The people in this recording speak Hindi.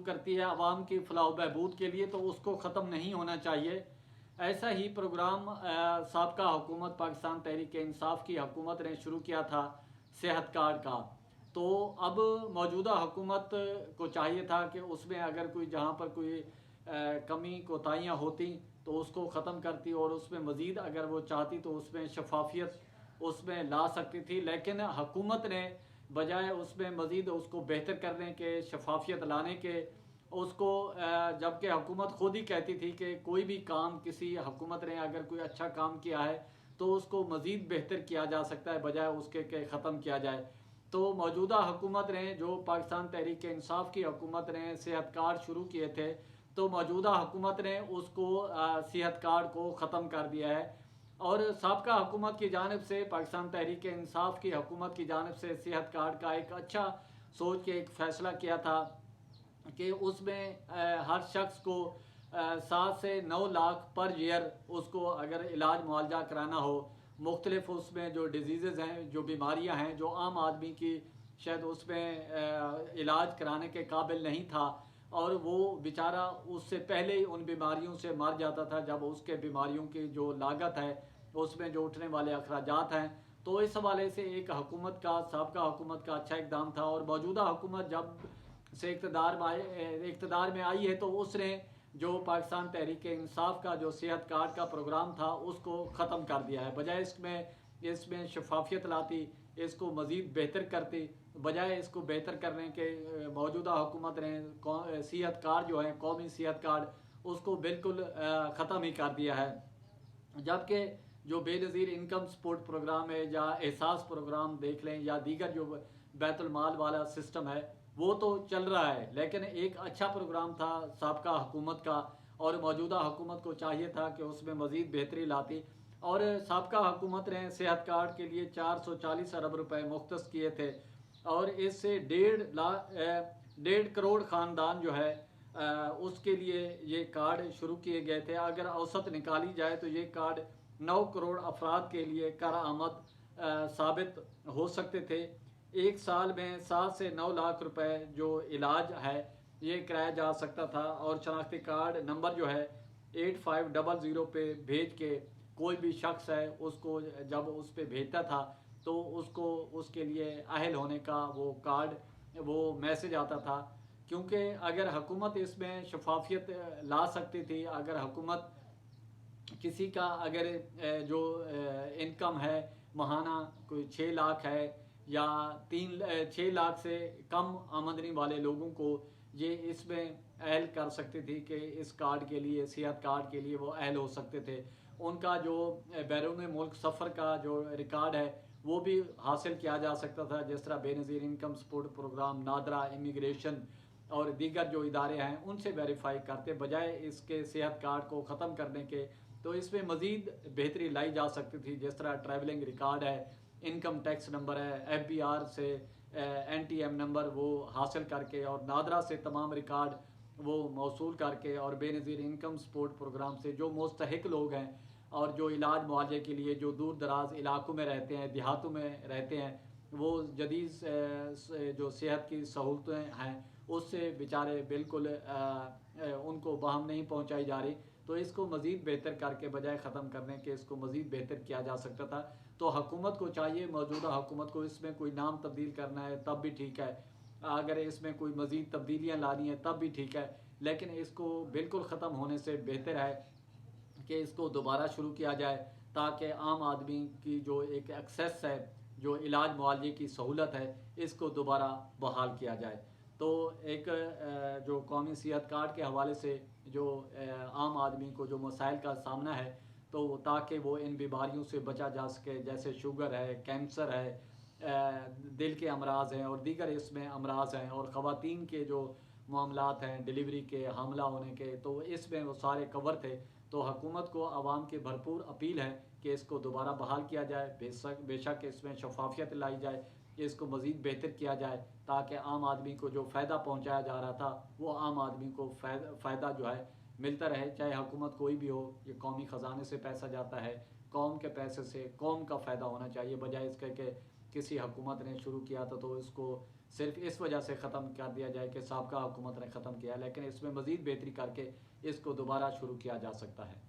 करती है आवाम की फलाह बहबूद के लिए, तो उसको ख़त्म नहीं होना चाहिए। ऐसा ही प्रोग्राम साबका हुकूमत पाकिस्तान तहरीक इंसाफ की हुकूमत ने शुरू किया था सेहत कार्ड का। तो अब मौजूदा हुकूमत को चाहिए था कि उसमें अगर कोई जहाँ पर कोई कमी कोताहियाँ होती तो उसको ख़त्म करती, और उसमें मज़ीद अगर वो चाहती तो उसमें शफाफियत उसमें ला सकती थी। लेकिन हुकूमत ने बजाय उसमें मज़ीद उसको बेहतर करने के, शफाफियत लाने के, उसको जबकि हुकूमत खुद ही कहती थी कि कोई भी काम किसी हुकूमत ने अगर कोई अच्छा काम किया है तो उसको मज़ीद बेहतर किया जा सकता है, बजाय उसके कि ख़त्म किया जाए। तो मौजूदा हुकूमत ने, जो पाकिस्तान तहरीक इंसाफ की हुकूमत ने सेहत कार्ड शुरू किए थे, तो मौजूदा हुकूमत ने उसको सेहत कार्ड को ख़त्म कर दिया है। और साबका हुकूमत की जानिब से, पाकिस्तान तहरीक इंसाफ की हुकूमत की जानिब से सेहत कार्ड का एक अच्छा सोच के एक फ़ैसला किया था कि उसमें हर शख्स को 7 से 9 लाख पर ईयर उसको अगर इलाज मुआवजा कराना हो, मुख्तलिफ उसमें जो डिजीज़ हैं, जो बीमारियां हैं, जो आम आदमी की शायद उसमें इलाज कराने के काबिल नहीं था, और वो बेचारा उससे पहले ही उन बीमारियों से मर जाता था जब उसके बीमारियों की जो लागत है, उसमें जो उठने वाले अखराजात हैं। तो इस हवाले से एक हुकूमत का, साबका हुकूमत का अच्छा इकदाम था। और मौजूदा हुकूमत जब से इक़्तिदार में आई है तो उसने जो पाकिस्तान तहरीक इंसाफ का जो सेहत कार्ड का प्रोग्राम था उसको ख़त्म कर दिया है। बजाय इसमें शफाफियत लाती, इसको मज़ीद बेहतर करती, बजाय इसको बेहतर करने के मौजूदा हुकूमत ने सेहत कार्ड जो है, कौमी सेहत कार्ड, उसको बिल्कुल ख़त्म ही कर दिया है। जबकि जो बेनज़ीर इनकम सपोर्ट प्रोग्राम है, या एहसास प्रोग्राम देख लें, या दीगर जो बैतुल माल वाला सिस्टम है, वो तो चल रहा है। लेकिन एक अच्छा प्रोग्राम था साबका हुकूमत का, और मौजूदा हुकूमत को चाहिए था कि उसमें मज़ीद बेहतरी लाती। और साबका हुकूमत ने सेहत कार्ड के लिए 440 अरब रुपए मुख्तस किए थे, और इससे 1.5 करोड़ ख़ानदान जो है उसके लिए ये कार्ड शुरू किए गए थे। अगर औसत निकाली जाए तो ये कार्ड 9 करोड़ अफराद के लिए कारआमद साबित हो सकते थे। एक साल में 7 से 9 लाख रुपए जो इलाज है ये कराया जा सकता था। और शनाख्ती कार्ड नंबर जो है 8500 पे भेज के कोई भी शख्स है उसको जब उस पर भेजता था तो उसको उसके लिए अहल होने का वो कार्ड, वो मैसेज आता था। क्योंकि अगर हुकूमत इसमें शफाफियत ला सकती थी, अगर हुकूमत किसी का अगर जो इनकम है महाना कोई 6 लाख है, या 6 लाख से कम आमदनी वाले लोगों को ये इसमें अहल कर सकती थी कि इस कार्ड के लिए, सेहत कार्ड के लिए वो अहल हो सकते थे। उनका जो बैरून मुल्क सफ़र का जो रिकॉर्ड है वो भी हासिल किया जा सकता था, जिस तरह Benazir income support programme, NADRA, immigration और दीगर जो इदारे हैं उनसे वेरीफाई करते, बजाय इसके सेहत कार्ड को ख़त्म करने के। तो इसमें मज़ीद बेहतरी लाई जा सकती थी, जिस तरह ट्रैवलिंग रिकॉर्ड है, इनकम टैक्स नंबर है, FBR से NTM नंबर वो हासिल करके, और नादरा से तमाम रिकॉर्ड वो मौसूल करके, और बेनज़ीर इनकम सपोर्ट प्रोग्राम से जो मुस्तहिक लोग हैं और जो इलाज मुआवजे के लिए जो दूर दराज इलाकों में रहते हैं, देहातों में रहते हैं, वो जदीद जो सेहत की सहूलतें हैं उससे बेचारे बिल्कुल उनको बहम नहीं पहुंचाई जा रही। तो इसको मज़ीद बेहतर करके, बजाय ख़त्म करने के, इसको मज़ीद बेहतर किया जा सकता था। तो हुकूमत को चाहिए, मौजूदा हुकूमत को, इसमें कोई नाम तब्दील करना है तब भी ठीक है, अगर इसमें कोई मज़ीद तब्दीलियाँ लानी है तब भी ठीक है, लेकिन इसको बिल्कुल ख़त्म होने से बेहतर है कि इसको दोबारा शुरू किया जाए, ताकि आम आदमी की जो एक एक्सेस है, जो इलाज मुआवजे की सहूलत है, इसको दोबारा बहाल किया जाए। तो एक जो कौमी सेहत कार्ड के हवाले से जो आम आदमी को जो मसाइल का सामना है, तो ताकि वो इन बीमारियों से बचा जा सके, जैसे शुगर है, कैंसर है, दिल के अमराज हैं और दीगर इसमें अमराज हैं, और ख़वातीन के जो मामलात हैं, डिलीवरी के, हमला होने के, तो इसमें वो सारे कवर थे। तो हुकूमत को आवाम की भरपूर अपील है कि इसको दोबारा बहाल किया जाए, बेशक इसमें शफाफियत लाई जाए, इसको मज़ीद बेहतर किया जाए, ताकि आम आदमी को जो फ़ायदा पहुँचाया जा रहा था वो आम आदमी को फ़ायदा जो है मिलता रहे। चाहे हुकूमत कोई भी हो, ये कौमी ख़जाने से पैसा जाता है, कौम के पैसे से कौम का फ़ायदा होना चाहिए, बजाय इसके कि किसी हुकूमत ने शुरू किया था तो इसको सिर्फ इस वजह से ख़त्म कर दिया जाए कि साबका हुकूमत ने ख़त्म किया, लेकिन इसमें मज़ीद बेहतरी करके इसको दोबारा शुरू किया जा सकता है।